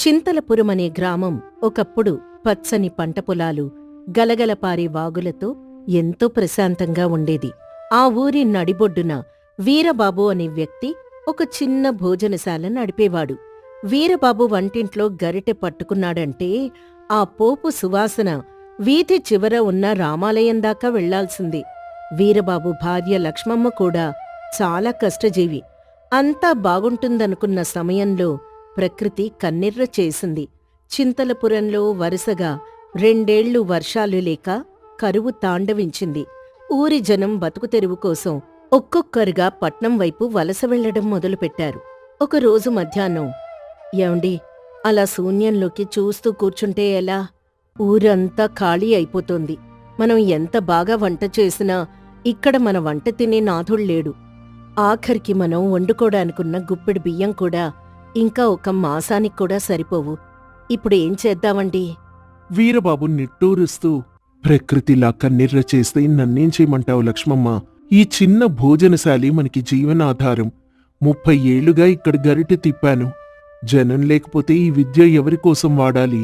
చింతలపురమనే గ్రామం ఒకప్పుడు పచ్చని పంట పొలాలు, గలగలపారే వాగులతో ఎంతో ప్రశాంతంగా ఉండేది. ఆ ఊరి నడిబొడ్డున వీరబాబు అనే వ్యక్తి ఒక చిన్న భోజనశాల నడిపేవాడు. వీరబాబు వంటింట్లో గరిటె పట్టుకున్నాడంటే ఆ పోపు సువాసన వీధి చివర ఉన్న రామాలయం దాకా వెళ్లాల్సిందే. వీరబాబు భార్య లక్ష్మమ్మ కూడా చాలా కష్టజీవి. అంతా బాగుంటుందనుకున్న సమయంలో ప్రకృతి కన్నెర్ర చేసింది. చింతలపురంలో వరుసగా 2 ఏళ్లు వర్షాలు లేక కరువు తాండవించింది. ఊరి జనం బతుకుతెరువు కోసం ఒక్కొక్కరుగా పట్నం వైపు వలస వెళ్లడం మొదలుపెట్టారు. ఒకరోజు మధ్యాహ్నం, "ఏమండి, అలా శూన్యంలోకి చూస్తూ కూర్చుంటే ఎలా? ఊరంతా ఖాళీ అయిపోతోంది. మనం ఎంత బాగా వంట చేసినా ఇక్కడ మన వంట తినే నాథుళ్లేడు. ఆఖరికి మనం వండుకోడానికున్న గుప్పెడు బియ్యం కూడా ఇంకా 1 మాసానికి కూడా సరిపోవు. ఇప్పుడేం చేద్దామండి?" వీరబాబు నిట్టూరుస్తూ, "ప్రకృతిలా కన్నెర్ర చేస్తే నన్నేం చేయమంటావు లక్ష్మమ్మ? ఈ చిన్న భోజనశాలి మనకి జీవనాధారం. 30 ఏళ్లుగా ఇక్కడ గరిటె తిప్పాను. జనం లేకపోతే ఈ విద్య ఎవరికోసం వాడాలి?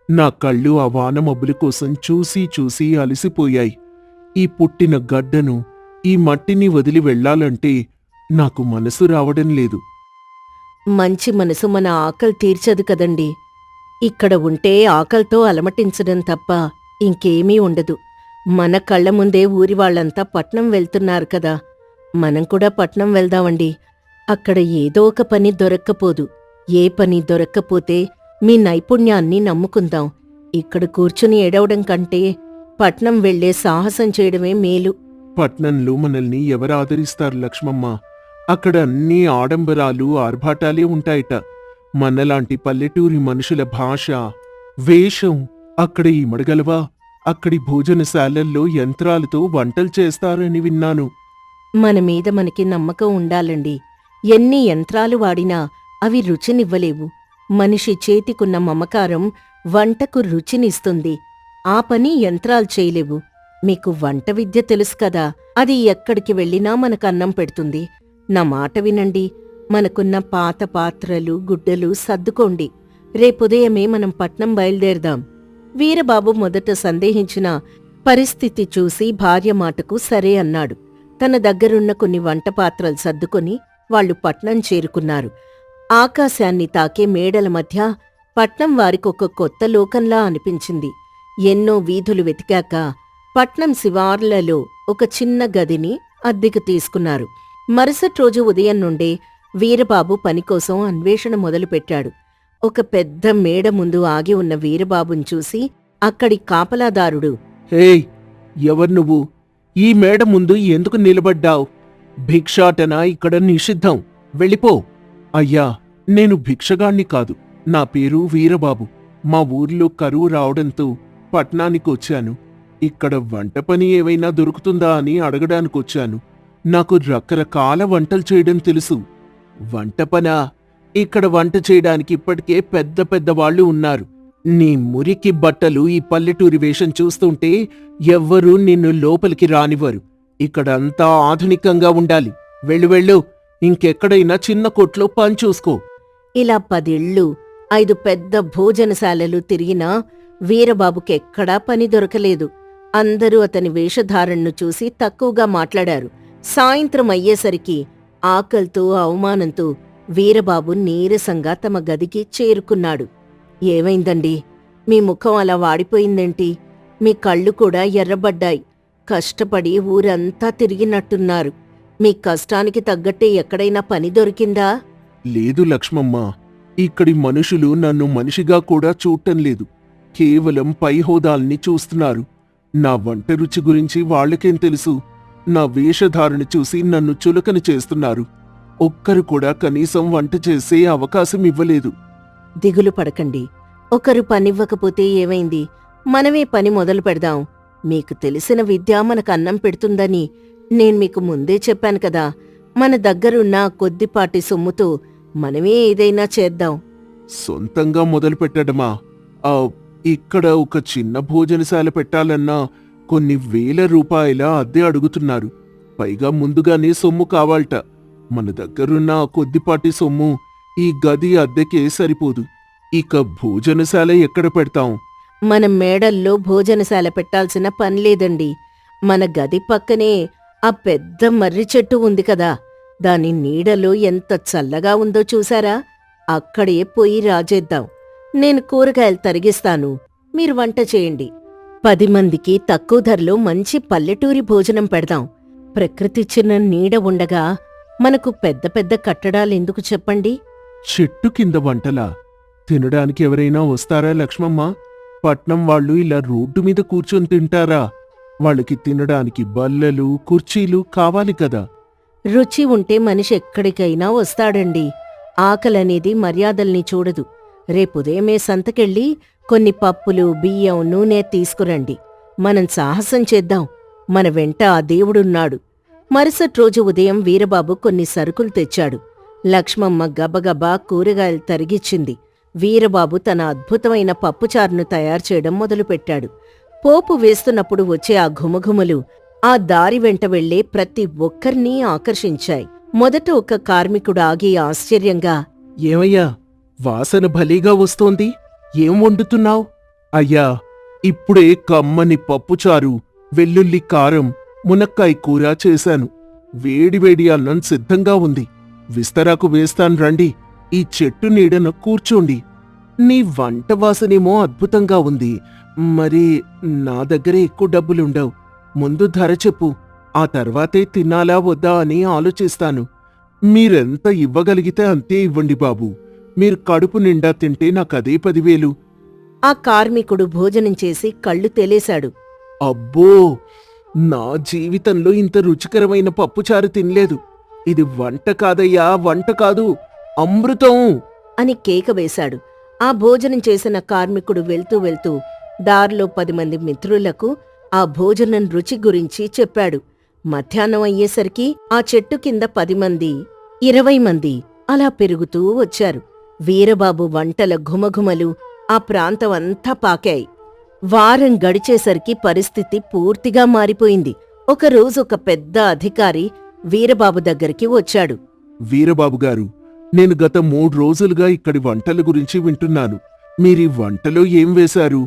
నా కళ్ళు ఆ వానమబ్బుల కోసం చూసి చూసి అలసిపోయాయి. ఈ పుట్టిన గడ్డను, ఈ మట్టిని వదిలి వెళ్లాలంటే నాకు మనసు రావడం లేదు." మంచి మనసు మన ఆకలి తీర్చదు కదండి. ఇక్కడ ఉంటే ఆకలితో అలమటించడం తప్ప ఇంకేమీ ఉండదు. మన కళ్ల ముందే ఊరివాళ్లంతా పట్నం వెళ్తున్నారు కదా, మనం కూడా పట్నం వెళ్దామండి. అక్కడ ఏదో ఒక పని దొరక్కపోదు. ఏ పని దొరక్కపోతే మీ నైపుణ్యాన్ని నమ్ముకుందాం. ఇక్కడ కూర్చుని ఏడవడం కంటే పట్నం వెళ్లే సాహసం చేయడమే మేలు. పట్నంలో మనల్ని ఎవరు ఆదరిస్తారు లక్ష్మమ్మ? అక్కడ అన్నీ ఆడంబరాలు, ఆర్భాటాలే ఉంటాయట. మనలాంటి పల్లెటూరి మనుషుల భాష, వేషం అక్కడ ఇమడగలవా? అక్కడి భోజనశాలల్లో యంత్రాలతో వంటలు చేస్తారని విన్నాను. మన మీద మనకి నమ్మకం ఉండాలండి. ఎన్ని యంత్రాలు వాడినా అవి రుచినివ్వలేవు. మనిషి చేతికున్న మమకారం వంటకు రుచినిస్తుంది. ఆ పని యంత్రాలు చేయలేవు. మీకు వంట విద్య తెలుసు కదా, అది ఎక్కడికి వెళ్ళినా మనకన్నం పెడుతుంది. నా మాట వినండి. మనకున్న పాత పాత్రలు, గుడ్డలు సర్దుకోండి. రేపుదయమే మనం పట్నం బయలుదేరదాం. వీరబాబు మొదట సందేహించిన పరిస్థితి చూసి భార్య మాటకు సరే అన్నాడు. తన దగ్గరున్న కొన్ని వంటపాత్రలు సర్దుకొని వాళ్లు పట్నం చేరుకున్నారు. ఆకాశాన్ని తాకే మేడల మధ్య పట్నం వారికొక కొత్త లోకంలా అనిపించింది. ఎన్నో వీధులు వెతికాక పట్నం శివార్లలో ఒక చిన్న గదిని అద్దెకు తీసుకున్నారు. మరుసటి రోజు ఉదయం నుండే వీరబాబు పనికోసం అన్వేషణ మొదలుపెట్టాడు. ఒక పెద్ద మేడ ముందు ఆగి ఉన్న వీరబాబుని చూసి అక్కడి కాపలాదారుడు, "హేయ్, ఎవరు నువ్వు? ఈ మేడ ముందు ఎందుకు నిలబడ్డావు? భిక్షాటన ఇక్కడ నిషిద్ధం. వెళ్ళిపో." "అయ్యా, నేను భిక్షగాణ్ణి కాదు. నా పేరు వీరబాబు. మా ఊర్లో కరువు రావడంతో పట్నానికొచ్చాను. ఇక్కడ వంట పని ఏవైనా దొరుకుతుందా అని అడగడానికొచ్చాను. నాకు రకరకాల వంటలు చేయడం తెలుసు." "వంట పనా? ఇక్కడ వంట చేయడానికి ఇప్పటికే పెద్ద పెద్ద వాళ్ళు ఉన్నారు. నీ మురికి బట్టలు, ఈ పల్లెటూరి వేషం చూస్తుంటే ఎవ్వరూ నిన్ను లోపలికి రానివ్వరు. ఇక్కడంతా ఆధునికంగా ఉండాలి. వెళ్ళు. ఇంకెక్కడైనా చిన్న కొట్లో పని చూసుకో." ఇలా 10 ఇళ్ళు, 5 పెద్ద భోజనశాలలు తిరిగినా వీరబాబుకెక్కడా పని దొరకలేదు. అందరూ అతని వేషధారణను చూసి తక్కువగా మాట్లాడారు. సాయంత్రం అయ్యేసరికి ఆకల్తో, అవమానంతో వీరబాబు నీరసంగా తమ గదికి చేరుకున్నాడు. "ఏమైందండి? మీ ముఖం అలా వాడిపోయిందేంటి? మీ కళ్ళు కూడా ఎర్రబడ్డాయి. కష్టపడి ఊరంతా తిరిగినట్టున్నారు. మీ కష్టానికి తగ్గట్టే ఎక్కడైనా పని దొరికిందా?" "లేదు లక్ష్మమ్మ, ఇక్కడి మనుషులు నన్ను మనిషిగా కూడా చూడటం లేదు. కేవలం పై హోదాల్ని చూస్తున్నారు. నా వంట రుచి గురించి వాళ్ళకేం తెలుసు? నా వేషధారణ చూసి నన్ను చులకన చేస్తున్నారు. ఒక్కరు కూడా కనీసం వంట చేసే అవకాశం ఇవ్వలేదు." "దిగులు పడకండి. ఒకరు పనివ్వకపోతే ఏమైంది? మనమే పని మొదలు పెడదాం. మీకు తెలిసిన విద్య మనకు అన్నం పెడుతుందని నేను మీకు ముందే చెప్పాను కదా. మన దగ్గరున్న కొద్దిపాటి సొమ్ముతో మనమే ఏదైనా చేద్దాం." "సొంతంగా మొదలుపెట్టడమా? ఇక్కడ ఒక చిన్న భోజనశాల పెట్టాలన్నా కొన్ని వేల రూపాయల అద్దె అడుగుతున్నారు. పైగా ముందుగానే సొమ్ము కావాలట. మన దగ్గరున్న కొద్దిపాటి సొమ్ము ఈ గది అద్దెకే సరిపోదు. ఇక భోజనశాల ఎక్కడ పెడతాం? మనం మేడల్లో భోజనశాల పెట్టాల్సిన పనిలేదండి. మన గది పక్కనే ఆ పెద్ద మర్రి చెట్టు ఉంది కదా, దాని నీడలో ఎంత చల్లగా ఉందో చూసారా? అక్కడే పోయి రాజేద్దాం. నేను కూరగాయలు తరిగిస్తాను, మీరు వంట చేయండి. 10 మందికి తక్కువ ధరలో మంచి పల్లెటూరి భోజనం పెడదాం. ప్రకృతిచ్చిన నీడ ఉండగా మనకు పెద్ద పెద్ద కట్టడాలెందుకు చెప్పండి? చెట్టు కింద వంటలా? తినడానికి ఎవరైనా వస్తారా లక్ష్మమ్మ? పట్నం వాళ్ళు ఇలా రోడ్డు మీద కూర్చొని తింటారా? వాళ్ళకి తినడానికి బల్లలు, కుర్చీలు కావాలి కదా. రుచి ఉంటే మనిషి ఎక్కడికైనా వస్తాడండి. ఆకలనేది మర్యాదల్ని చూడదు. రేపుదయమే సంతకెళ్ళి కొన్ని పప్పులు, బియ్యం, నూనె తీసుకురండి. మనం సాహసం చేద్దాం. మన వెంట ఆ దేవుడున్నాడు. మరుసటి రోజు ఉదయం వీరబాబు కొన్ని సరుకులు తెచ్చాడు. లక్ష్మమ్మ గబగబా కూరగాయలు తరిగిచ్చింది. వీరబాబు తన అద్భుతమైన పప్పుచారును తయారుచేయడం మొదలుపెట్టాడు. పోపు వేస్తున్నప్పుడు వచ్చే ఆ ఘుమఘుమలు ఆ దారి వెంట వెళ్లే ప్రతి ఒక్కర్నీ ఆకర్షించాయి. మొదట ఒక కార్మికుడు ఆగి ఆశ్చర్యంగా, ఏమయ్యా, వాసన భలేగా వస్తోంది. ఏం వండుతున్నావ్? అయ్యా, ఇప్పుడే కమ్మని పప్పుచారు, వెల్లుల్లి కారం, మునక్కాయ కూర చేశాను. వేడివేడి అన్నం సిద్ధంగా ఉంది. విస్తరాకు వేస్తాను రండి. ఈ చెట్టు నీడన కూర్చోండి. నీ వంట వాసనేమో అద్భుతంగా ఉంది. మరి నా దగ్గర ఎక్కువ డబ్బులుండవు. ముందు ధర చెప్పు. ఆ తర్వాతే తినాలా వద్దా అని ఆలోచిస్తాను. మీరెంత ఇవ్వగలిగితే అంతే ఇవ్వండి బాబూ. మీరు కడుపు నిండా తింటే నాకదే 10,000. ఆ కార్మికుడు భోజనం చేసి కళ్ళు తెలేశాడు. అబ్బో, నా జీవితంలో ఇంత రుచికరమైన పప్పుచారు తినలేదు. ఇది వంట కాదయ్యా, వంట కాదు, అమృతం అని కేక వేశాడు. ఆ భోజనం చేసిన కార్మికుడు వెళ్తూ వెళ్తూ దారిలో 10 మంది మిత్రులకు ఆ భోజనం రుచి గురించి చెప్పాడు. మధ్యాహ్నం అయ్యేసరికి ఆ చెట్టు కింద 10 మంది, 20 మంది అలా పెరుగుతూ వచ్చారు. వీరబాబు వంటల ఘుమఘుమలు ఆ ప్రాంతం అంతా పాకాయి. వారం గడిచేసరికి పరిస్థితి పూర్తిగా మారిపోయింది. ఒకరోజు ఒక పెద్ద అధికారి వీరబాబు దగ్గరికి వచ్చాడు. వీరబాబు గారు, నేను గత 3 రోజులుగా ఇక్కడి వంటల గురించి వింటున్నాను. మీరీ వంటలో ఏం వేశారు?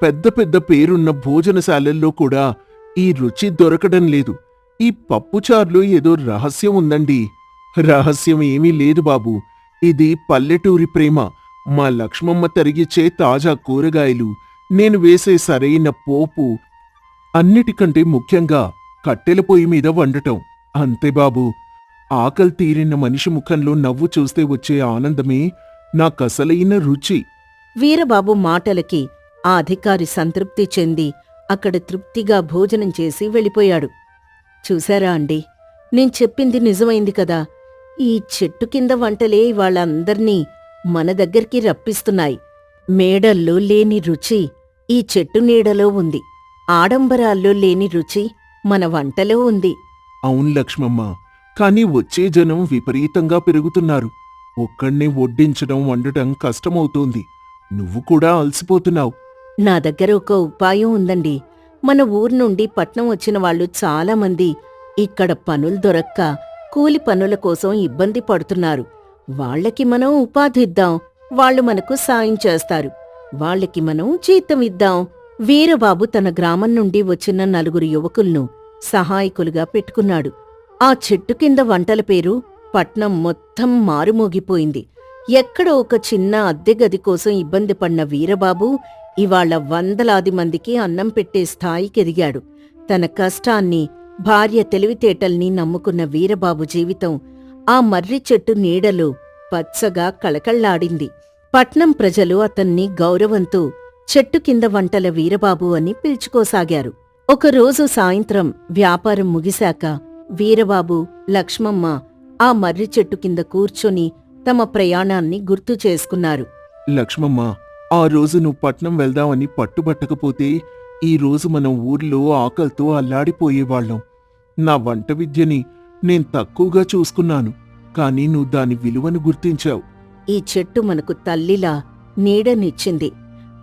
పెద్ద పెద్ద పేరున్న భోజనశాలల్లో కూడా ఈ రుచి దొరకడం లేదు. ఈ పప్పుచార్లో ఏదో రహస్యం ఉందండి. రహస్యం ఏమీ లేదు బాబూ. ఇది పల్లెటూరి ప్రేమ. మా లక్ష్మమ్మ తరిగిచ్చే తాజా కూరగాయలు, నేను వేసే సరైన పోపు, అన్నిటికంటే ముఖ్యంగా కట్టెల పొయ్యి మీద వండటం. అంతే బాబూ. ఆకలి తీరిన మనిషి ముఖంలో నవ్వు చూస్తే వచ్చే ఆనందమే నాకసలైన రుచి. వీరబాబు మాటలకి ఆ అధికారి సంతృప్తి చెంది అక్కడ తృప్తిగా భోజనం చేసి వెళ్ళిపోయాడు. చూశారా అండి, నేను చెప్పింది నిజమైంది కదా. ఈ చెట్టు కింద వంటలే వాళ్ళందర్నీ మన దగ్గరికి రప్పిస్తున్నాయి. మేడల్లో లేని రుచి ఈ చెట్టు నీడలో ఉంది. ఆడంబరాల్లో లేని రుచి మన వంటలో ఉంది. అవును లక్ష్మమ్మ, కానీ వచ్చే జనం విపరీతంగా పెరుగుతున్నారు. ఒక్కణ్ణే వడ్డించడం, వండటం కష్టమవుతోంది. నువ్వు కూడా అలసిపోతున్నావు. నా దగ్గర ఒక ఉపాయం ఉందండి. మన ఊరు నుండి పట్నం వచ్చిన వాళ్ళు చాలామంది ఇక్కడ పనులు దొరక్క కూలి పనుల కోసం ఇబ్బంది పడుతున్నారు. వాళ్ళకి మనం ఉపాధిద్దాం. వాళ్ళు మనకు సాయం చేస్తారు. వాళ్ళకి మనం జీతం ఇద్దాం. వీరబాబు తన గ్రామం నుండి వచ్చిన 4 యువకులను సహాయకులుగా పెట్టుకున్నాడు. ఆ చెట్టు కింద వంటల పేరు పట్నం మొత్తం మారుమోగిపోయింది. ఎక్కడో ఒక చిన్న అద్దె గది కోసం ఇబ్బంది పడిన వీరబాబు ఇవాళ వందలాది మందికి అన్నం పెట్టే స్థాయికెదిగాడు. తన కష్టాన్ని, భార్య తెలివితేటల్ని నమ్ముకున్న వీరబాబు జీవితం ఆ మర్రి చెట్టు నీడలో పచ్చగా కళకళ్లాడింది. పట్నం ప్రజలు అతన్ని గౌరవంతో చెట్టు కింద వంటల వీరబాబు అని పిలుచుకోసాగారు. ఒకరోజు సాయంత్రం వ్యాపారం ముగిశాక వీరబాబు, లక్ష్మమ్మ ఆ మర్రి చెట్టు కింద కూర్చొని తమ ప్రయాణాన్ని గుర్తు చేసుకున్నారు. లక్ష్మమ్మ, ఆ రోజు నువ్వు పట్నం వెళ్దామని పట్టుబట్టకపోతే ఈ రోజు మనం ఊర్లో ఆకలితో అల్లాడిపోయేవాళ్లం. నా వంట విద్యని నేను తక్కువగా చూసుకున్నాను, కానీ నువ్వు దాని విలువను గుర్తించావు. ఈ చెట్టు మనకు తల్లిలా నీడనిచ్చింది.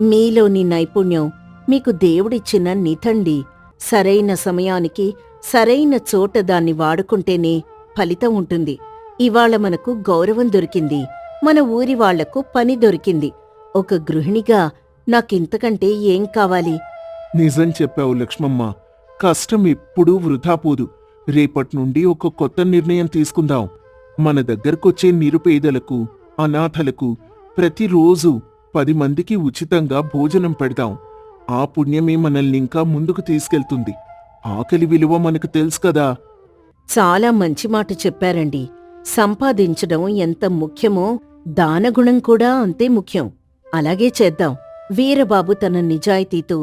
మీలోని నైపుణ్యం మీకు దేవుడిచ్చిన నిధండి. సరైన సమయానికి సరైన చోట దాన్ని వాడుకుంటేనే ఫలితం ఉంటుంది. ఇవాళ మనకు గౌరవం దొరికింది. మన ఊరి వాళ్లకు పని దొరికింది. ఒక గృహిణిగా నాకింతకంటే ఏం కావాలి? నిజం చెప్పావు లక్ష్మమ్మ. కష్టం ఎప్పుడూ వృధా పోదు. రేపట్నుండి ఒక కొత్త నిర్ణయం తీసుకుందాం. మన దగ్గరకొచ్చే నిరుపేదలకు, అనాథలకు ప్రతిరోజు 10 మందికి ఉచితంగా భోజనం పెడదాం. ఆ పుణ్యమే మనల్నింకా ముందుకు తీసుకెళ్తుంది. ఆకలి విలువ మనకు తెలుసు కదా. చాలా మంచి మాట చెప్పారండి. సంపాదించడం ఎంత ముఖ్యమో దానగుణం కూడా అంతే ముఖ్యం. అలాగే చేద్దాం. వీరబాబు తన నిజాయితీతో,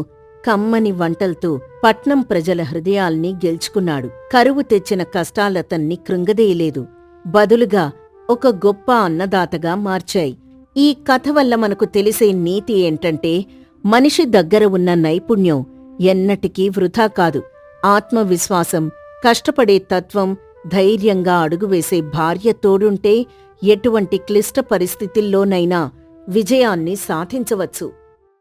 కమ్మని వంటలతో పట్నం ప్రజల హృదయాల్ని గెలుచుకున్నాడు. కరువు తెచ్చిన కష్టాలతన్ని కృంగదీయలేదు. బదులుగా ఒక గొప్ప అన్నదాతగా మార్చాయి. ఈ కథ వల్ల మనకు తెలిసే నీతి ఏంటంటే, మనిషి దగ్గర ఉన్న నైపుణ్యం ఎన్నటికీ వృధా కాదు. ఆత్మవిశ్వాసం, కష్టపడే తత్వం, ధైర్యంగా అడుగువేసే భార్య తోడుంటే ఎటువంటి క్లిష్ట పరిస్థితుల్లోనైనా విజయాన్ని సాధించవచ్చు.